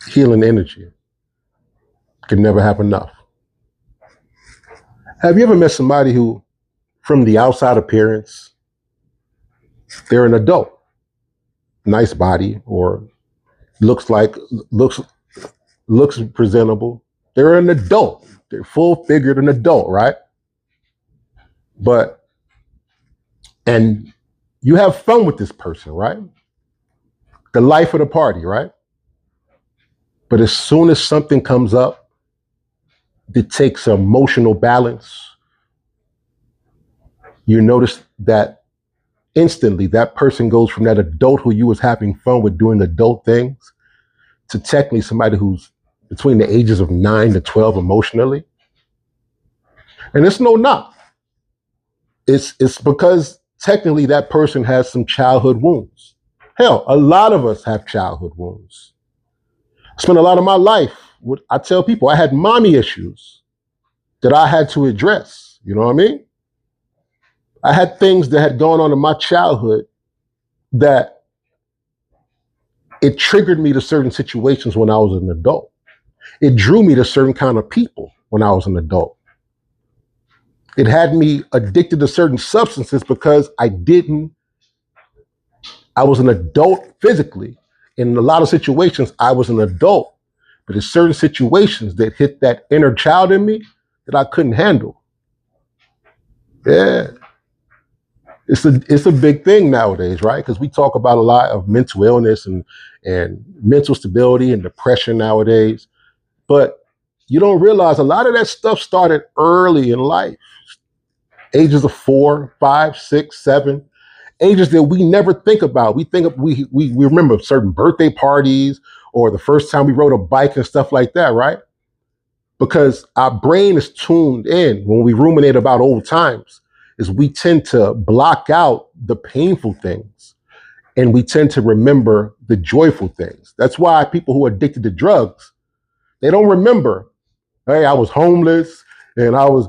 healing energy. Can never have enough. Have you ever met somebody who, from the outside appearance, they're an adult, nice body, or looks like looks looks presentable. They're an adult. They're full figured an adult, right? But and you have fun with this person, right? The life of the party, right? But as soon as something comes up that takes emotional balance, you notice that instantly that person goes from that adult who you was having fun with doing adult things to technically somebody who's between the ages of 9 to 12 emotionally. And it's no knock. It's because technically that person has some childhood wounds. Hell, a lot of us have childhood wounds. I spent a lot of my life, I tell people, I had mommy issues that I had to address. You know what I mean? I had things that had gone on in my childhood that it triggered me to certain situations when I was an adult. It drew me to certain kind of people when I was an adult. It had me addicted to certain substances because I was an adult physically. In a lot of situations, I was an adult, but there's certain situations that hit that inner child in me that I couldn't handle. Yeah. It's a big thing nowadays, right? Because we talk about a lot of mental illness and mental stability and depression nowadays. But you don't realize a lot of that stuff started early in life. Ages of 4, 5, 6, 7, ages that we never think about. We think we remember certain birthday parties or the first time we rode a bike and stuff like that, right? Because our brain is tuned in when we ruminate about old times, is we tend to block out the painful things and we tend to remember the joyful things. That's why people who are addicted to drugs, they don't remember, hey, I was homeless and I was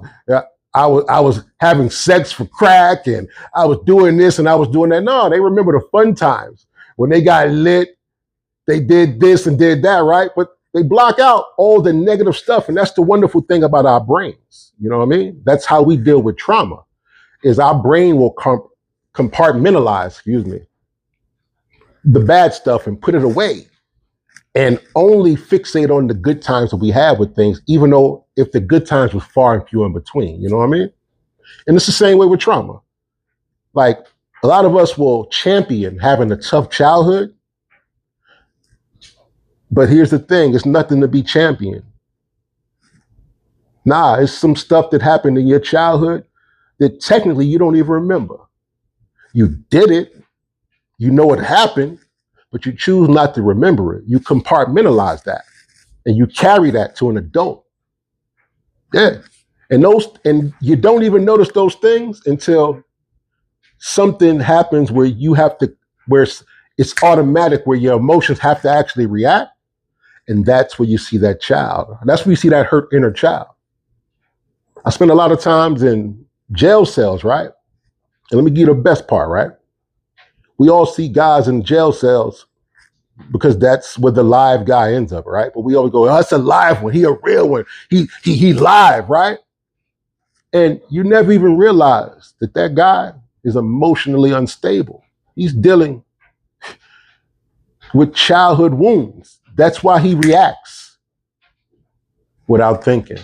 having sex for crack and I was doing this and I was doing that. No, they remember the fun times when they got lit, they did this and did that, right? But they block out all the negative stuff. And that's the wonderful thing about our brains. You know what I mean? That's how we deal with trauma, is our brain will compartmentalize, the bad stuff and put it away and only fixate on the good times that we have with things, even though if the good times was far and few in between, you know what I mean? And it's the same way with trauma. Like a lot of us will champion having a tough childhood, but here's the thing, it's nothing to be championed. Nah, it's some stuff that happened in your childhood that technically you don't even remember. You did it, you know it happened, but you choose not to remember it. You compartmentalize that and you carry that to an adult. Yeah. And you don't even notice those things until something happens where it's automatic, where your emotions have to actually react. And that's where you see that child. That's where you see that hurt inner child. I spend a lot of times in jail cells, right? And let me give you the best part, right? We all see guys in jail cells because that's where the live guy ends up, right? But we always go, oh, that's a live one. He a real one. He live, right? And you never even realize that guy is emotionally unstable. He's dealing with childhood wounds. That's why he reacts without thinking.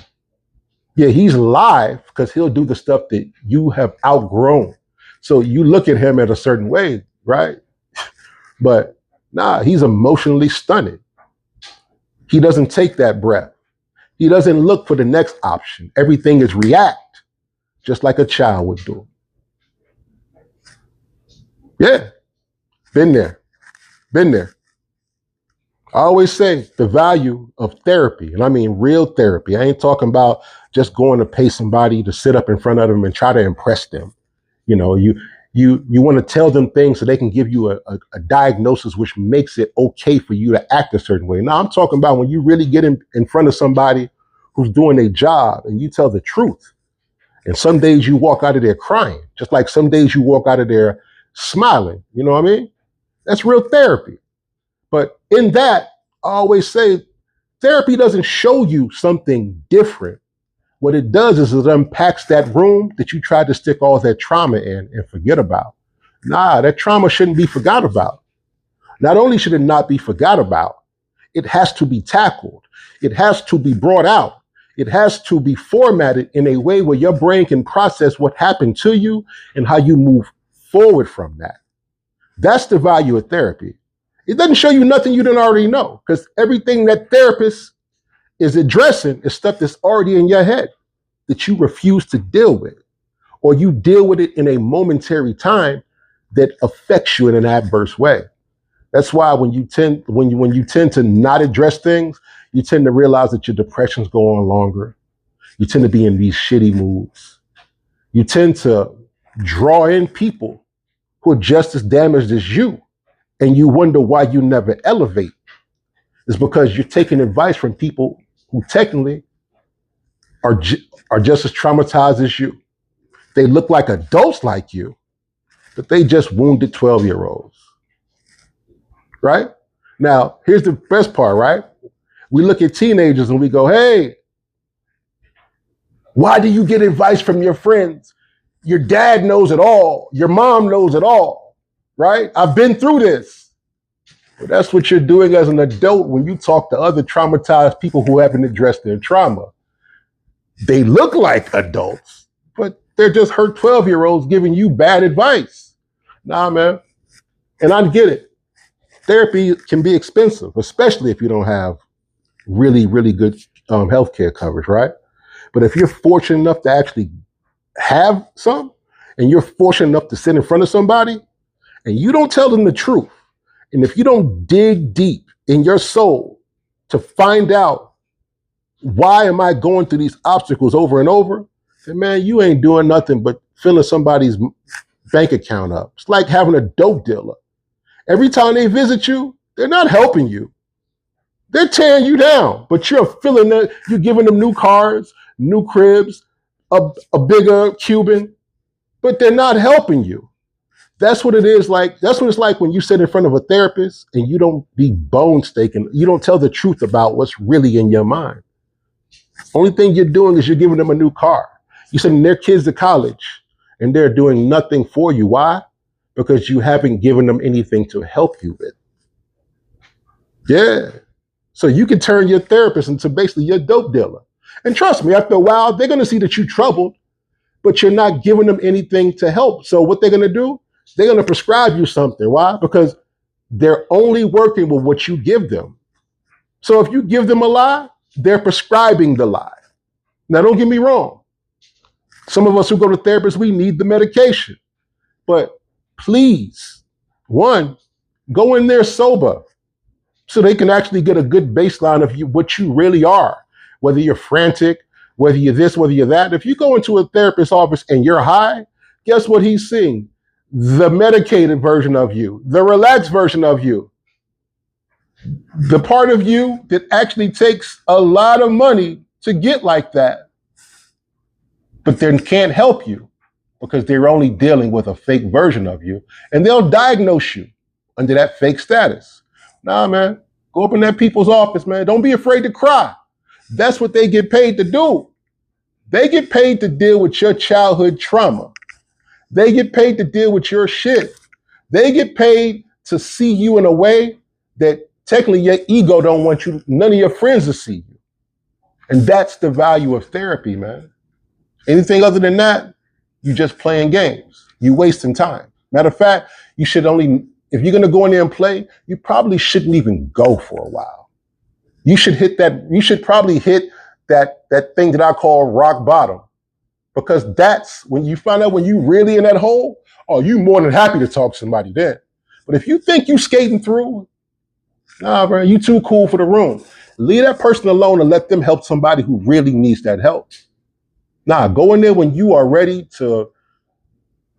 Yeah, he's live because he'll do the stuff that you have outgrown. So you look at him at a certain way, right? But nah, he's emotionally stunted. He doesn't take that breath. He doesn't look for the next option. Everything is react, just like a child would do. Yeah, been there. I always say the value of therapy, and I mean real therapy. I ain't talking about just going to pay somebody to sit up in front of them and try to impress them. You know, you want to tell them things so they can give you a diagnosis which makes it okay for you to act a certain way. Now, I'm talking about when you really get in front of somebody who's doing their job and you tell the truth. And some days you walk out of there crying, just like some days you walk out of there smiling. You know what I mean? That's real therapy. But in that, I always say therapy doesn't show you something different. What it does is it unpacks that room that you tried to stick all that trauma in and forget about. Nah, that trauma shouldn't be forgot about. Not only should it not be forgot about, it has to be tackled. It has to be brought out. It has to be formatted in a way where your brain can process what happened to you and how you move forward from that. That's the value of therapy. It doesn't show you nothing you didn't already know, because everything that therapist is addressing is stuff that's already in your head that you refuse to deal with, or you deal with it in a momentary time that affects you in an adverse way. That's why when you tend to not address things, you tend to realize that your depressions go on longer. You tend to be in these shitty moods. You tend to draw in people who are just as damaged as you, and you wonder why you never elevate. It's because you're taking advice from people who technically are just as traumatized as you. They look like adults like you, but they just wounded 12-year-olds. Right? Now, here's the best part, right? We look at teenagers and we go, hey, why do you get advice from your friends? Your dad knows it all. Your mom knows it all, right? I've been through this. Well, that's what you're doing as an adult when you talk to other traumatized people who haven't addressed their trauma. They look like adults, but they're just hurt 12-year-olds giving you bad advice. Nah, man. And I get it. Therapy can be expensive, especially if you don't have really, really good healthcare coverage, right? But if you're fortunate enough to actually have some, and you're fortunate enough to sit in front of somebody, and you don't tell them the truth, and if you don't dig deep in your soul to find out why am I going through these obstacles over and over, then man, you ain't doing nothing but filling somebody's bank account up. It's like having a dope dealer. Every time they visit you, they're not helping you. They're tearing you down, but you're filling that, you're giving them new cars, new cribs, a bigger Cuban, but they're not helping you. That's what it is like. That's what it's like when you sit in front of a therapist and you don't be bone staking. You don't tell the truth about what's really in your mind. Only thing you're doing is you're giving them a new car. You're sending their kids to college and they're doing nothing for you. Why? Because you haven't given them anything to help you with. Yeah. So you can turn your therapist into basically your dope dealer. And trust me, after a while, they're going to see that you're troubled, but you're not giving them anything to help. So what they're going to do, they're going to prescribe you something. Why? Because they're only working with what you give them. So if you give them a lie, they're prescribing the lie. Now, don't get me wrong. Some of us who go to therapists, we need the medication. But please, one, go in there sober so they can actually get a good baseline of what you really are, whether you're frantic, whether you're this, whether you're that. If you go into a therapist's office and you're high, guess what he's seeing? The medicated version of you, the relaxed version of you, the part of you that actually takes a lot of money to get like that, but then can't help you because they're only dealing with a fake version of you, and they'll diagnose you under that fake status. Nah, man, go up in that people's office, man. Don't be afraid to cry. That's what they get paid to do. They get paid to deal with your childhood trauma. They get paid to deal with your shit. They get paid to see you in a way that technically your ego don't want you, none of your friends to see you. And that's the value of therapy, man. Anything other than that, you just playing games. You wasting time. Matter of fact, you should only, if you're going to go in there and play, you probably shouldn't even go for a while. You should probably hit that thing that I call rock bottom. Because that's when you find out when you really in that hole, oh, you more than happy to talk to somebody then. But if you think you skating through, nah, bro, you too cool for the room. Leave that person alone and let them help somebody who really needs that help. Nah, go in there when you are ready to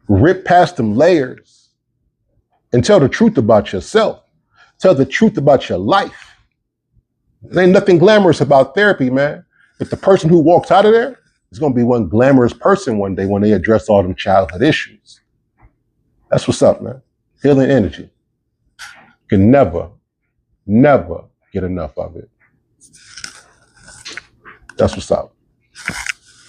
rip past them layers and tell the truth about yourself. Tell the truth about your life. There ain't nothing glamorous about therapy, man. But the person who walks out of there is going to be one glamorous person one day when they address all them childhood issues. That's what's up, man. Healing energy. You can never, never, get enough of it. That's what's up.